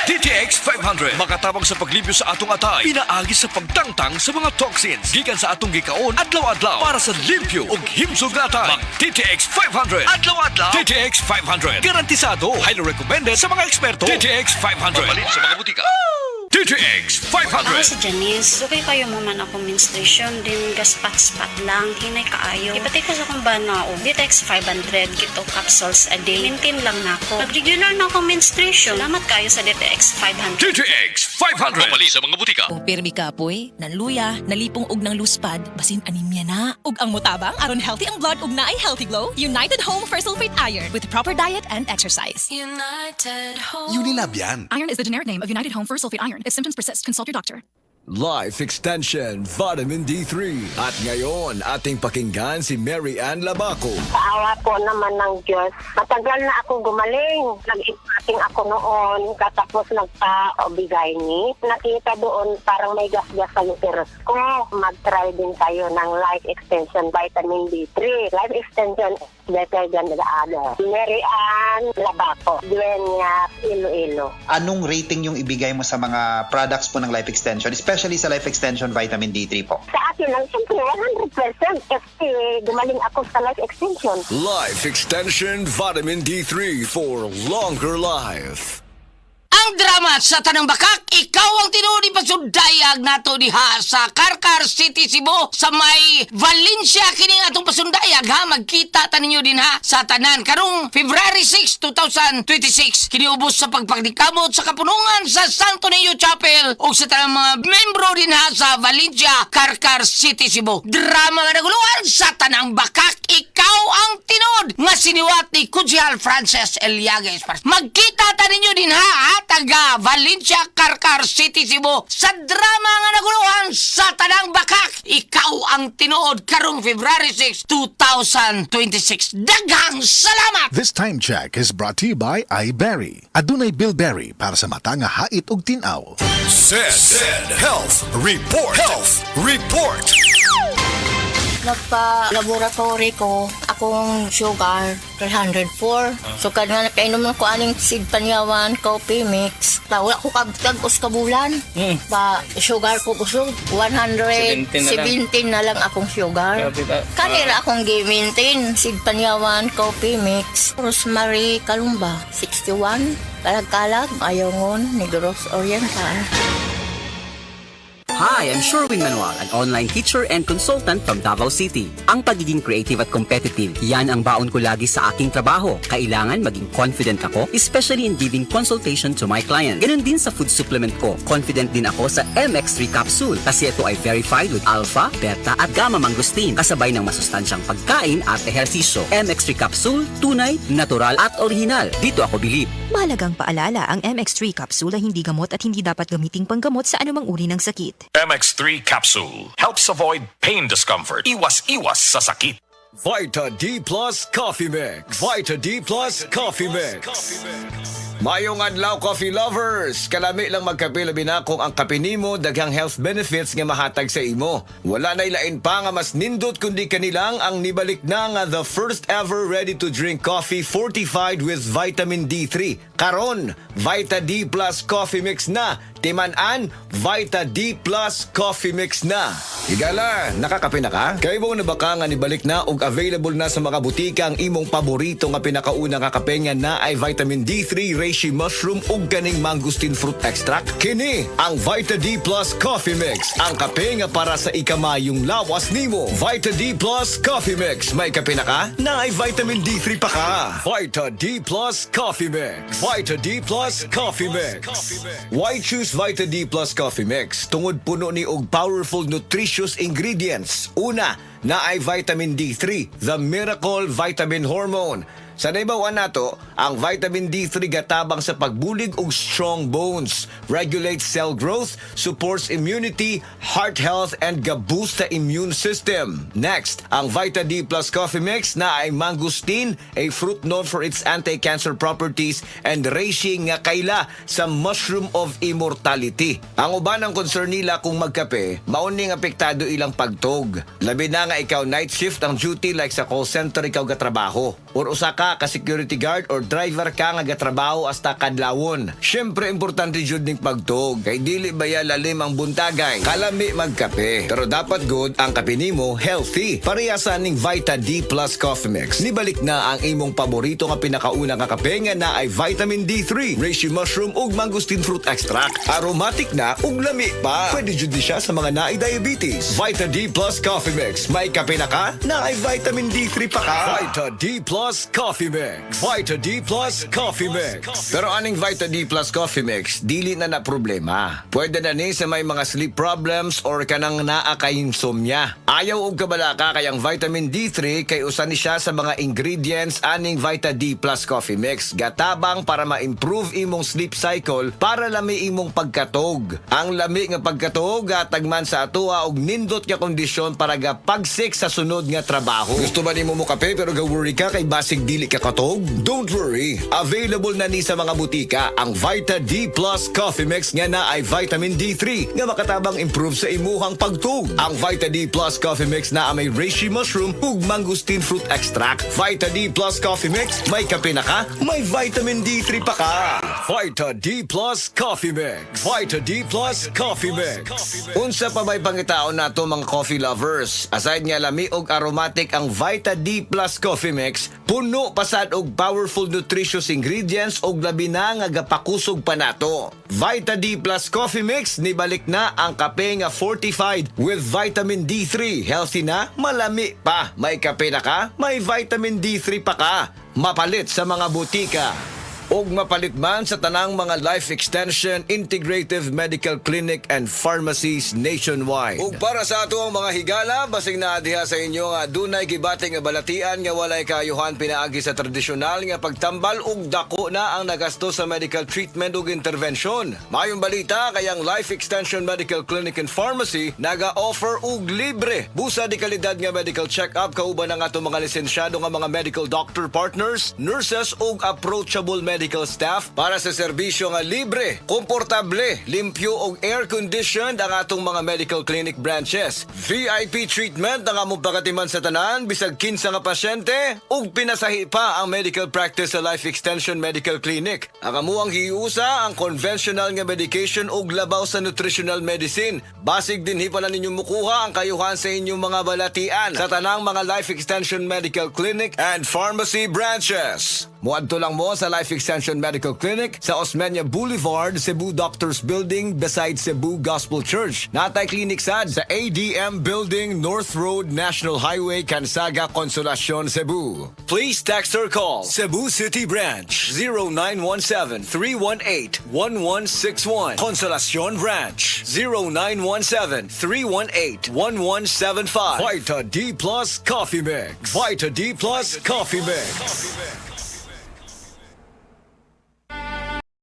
DTX 500 makatabang sa paglibyo sa atong atay, pinaagi sa pagtangtang sa mga toxins gikan sa atong gikaon adlaw-adlaw para sa limpyo ug himsog na atay. Mag DTX 500 adlaw-adlaw. DTX 500 garantisado, highly recommended sa mga eksperto. DTX 500 mabalin sa mga butika. DTX 500. Ako si Janice. Sukay kayo mo man ako menstruation din gaspat-spat lang. Hinay kaayo. Ipatay ko sa kong banao. DTX 500. Gito capsules a day. Maintain lang na ako. Pag-regular na ako menstruation. Salamat kayo sa DTX 500. DTX 500 mabali sa mga butika. Kung pirmi kapoy, nanluya, nalipong og ng luspad, basin anemia na. Ug ang mutabang aron healthy ang blood ug naay healthy glow, United Home for Sulfate Iron with proper diet and exercise. United Home. Unilab yan. Iron is the generic name of United Home for Sulfate Iron. If symptoms persist, consult your doctor. Life Extension Vitamin D3. At ngayon, ating pakinggan si Mary Ann Labaco. Paawa po naman ng Diyos. Matagal na ako gumaling. Nag-ipating ako noon, katapos nagpa-obigay ni. Nakita doon parang may gas-gas sa uterus ko. Mag-try din tayo ng Life Extension Vitamin D3. Life Extension is better than the other. Mary Ann Labaco, Dueñas, Iloilo. Anong rating yung ibigay mo sa mga products po ng Life Extension, especially sa Life Extension Vitamin D3 po? Sa akin lang, siyempre 100% kasi gumaling ako sa Life Extension. Life Extension Vitamin D3 for longer life. Ang drama sa Tanang Bakak, ikaw ang tinuli pasundayag nato diha sa Karkar City, Cebu, sa may Valencia kining atong pasundayag ha. Magkita ta ninyo din ha sa tanan karong February 6, 2026. Kiniubos sa pagpagdikamot sa kapunungan sa Santo Niño Chapel o sa tanang mga membro din ha sa Valencia, Karkar City, Cebu. Drama nga naguluhan sa Tanang Bakak, ikaw ang tinod nga siniwat ni Kujihal Frances Eliagues. Magkita ta ninyo din ha taga Valencia, Karkar City, Cebu, sa drama nga naguluhan sa Tanang Bakak. Ikaw ang tinuod karong February 6, 2026. Daghang salamat! This time check is brought to you by iBerry. Adunay Bilberry para sa mata nga hait ug tin-aw. Said Health Report. Health Report. Nagpa-laboratory ko, akong sugar, 304. So, kada nakainom ko aning seed panyawan, coffee mix. Wala ko kagtagos ka bulan. Sugar ko kusog, 117 na lang akong sugar. Kanira akong gi-maintain, seed panyawan, coffee mix. Rosemary Kalumba, 61. Kalag-kalag, Ayongon, Negros Oriental. Hi, I'm Sherwin Manuel, an online teacher and consultant from Davao City. Ang pagiging creative at competitive, yan ang baon ko lagi sa aking trabaho. Kailangan maging confident ako, especially in giving consultation to my client. Ganon din sa food supplement ko. Confident din ako sa MX3 capsule kasi ito ay verified with alpha, beta at gamma mangosteen kasabay ng masustansyang pagkain at ehersisyo. MX3 capsule, tunay, natural at original. Dito ako bilib. Mahalagang paalala, ang MX3 capsule ay hindi gamot at hindi dapat gamiting panggamot sa anumang uri ng sakit. MX3 capsule helps avoid pain discomfort. Iwas-iwas sa sakit. Vita D Plus Coffee Mix. Vita D Plus Coffee Mix. Mayong adlaw, coffee lovers! Kalami lang magkape labi na kung ang kape nimo daghang health benefits nga mahatag sa imo. Wala na ilain pa nga mas nindot kundi kanilang ang nibalik na nga the first ever ready-to-drink coffee fortified with vitamin D3. Karon, Vita D Plus Coffee Mix na. Timan-an, Vita D Plus Coffee Mix na. Higala, nakakape na ka? Kay mo na baka nga nibalik na ug available na sa mga butika ang imong paborito nga pinakauna nga kape nga na ay vitamin D3, reishi mushroom ug ganing mangosteen fruit extract. Kini ang Vita D Plus Coffee Mix, ang kape nga para sa ikamayong lawas nimo. Vita D Plus Coffee Mix, may kape na ka? Na ay vitamin D3 pa ka. Vita D Plus Coffee Mix. Vita D Plus Coffee Mix. Why choose Vita D Plus Coffee Mix? Tungod puno ni og powerful nutritious ingredients. Una, na ay vitamin D3, the miracle vitamin hormone. Sa naibawan nato, ang vitamin D3 gatabang sa pagbulig og strong bones, regulates cell growth, supports immunity, heart health, and ga-boost sa immune system. Next, ang Vita D Plus Coffee Mix na ay mangosteen, a fruit known for its anti-cancer properties, and reishi nga kaila sa mushroom of immortality. Ang uban ang concern nila kung magkape, mauning apektado ilang pagtog. Labi na nga ikaw night shift ang duty like sa call center ikaw gatrabaho, or usa ka ka security guard or driver ka nga gatrabaho hasta kadlawon. Syempre importante jud ning pagtuog kay dili baya lalim ang buntagay. Kalami magkape. Pero dapat good ang kape nimo healthy. Parehasa ning Vita D Plus Coffee Mix. Nibalik na ang imong paborito nga pinakauna nga kape nga na ay vitamin D3, reishi mushroom ug mangosteen fruit extract. Aromatic na ug lami pa. Pwede jud siya sa mga naay diabetes. Vita D Plus Coffee Mix. May kape na ka? Na ay vitamin D3 pa ka. Vita D Plus Coffee Mix. Vita D Plus Coffee Mix. Pero aning Vita D Plus Coffee Mix, dili na problema. Pwede na ni sa may mga sleep problems or kanang naa kay insomnia. Ayaw og kabalaka kay ang vitamin D3 kay usa ni siya sa mga ingredients aning Vita D Plus Coffee Mix. Gatabang para ma-improve imong sleep cycle para lami imong pagkatog. Ang lami nga pagkatog gatagman sa atoa og nindot nga kondisyon para gapagsik sa sunod nga trabaho. Gusto ba nimo mo kape pero ga-worry ka kay basig dili ka katog? Don't worry. Available na ni sa mga butika ang Vita D Plus Coffee Mix nga na ay vitamin D3 nga makatabang improve sa imuhang pagtug. Ang Vita D Plus Coffee Mix na may reishi mushroom ug mangosteen fruit extract. Vita D Plus Coffee Mix, may kape na ka, may vitamin D3 pa ka. Vita D Plus Coffee Mix. Vita D Plus Coffee Mix. Unsa pa may pangitaon nato mga coffee lovers? Aside nga lami og aromatic ang Vita D Plus Coffee Mix, puno pasad og powerful nutritious ingredients og labi na nga gapakusog pa nato. Vita D Plus Coffee Mix, nibalik na ang kape nga fortified with vitamin D3. Healthy na, malami pa. May kape na ka, may vitamin D3 pa ka. Mapalit sa mga butika. Og mapalit man sa tanang mga Life Extension, Integrative Medical Clinic and Pharmacies nationwide. Ug para sa ato ang mga higala, basig na diha sa inyo nga dunay gibati nga balatian nga walay kayuhan pinaagi sa tradisyonal nga pagtambal ug dako na ang nagasto sa medical treatment ug intervention. Mayong balita kay ang Life Extension Medical Clinic and Pharmacy naga-offer og libre busa di kalidad nga medical check-up kauban ang ato mga lisensyado nga mga medical doctor partners, nurses ug approachable medical staff para sa serbisyo nga libre, komportable, limpyo ug air-conditioned ang atong mga medical clinic branches. VIP treatment ang among pagatiman sa tanan bisag kinsa nga pasyente ug pinasahi pa ang medical practice sa Life Extension Medical Clinic. Ang amuang hiusa ang conventional nga medication ug labaw sa nutritional medicine. Basig dinhi pa na ninyo mukuha ang kayuhan sa inyong mga balatian sa tanang mga Life Extension Medical Clinic and Pharmacy branches. Muadto lang mo sa Life Extension Medical Clinic sa Osmeña Boulevard, Cebu Doctors Building beside Cebu Gospel Church. Natay clinic sad sa ADM Building, North Road, National Highway, Cansaga, Consolacion, Cebu. Please text or call Cebu City Branch 0917-318-1161. Consolacion Branch 0917-318-1175. Vita D Plus Coffee Mix. Vita D Plus Coffee Mix.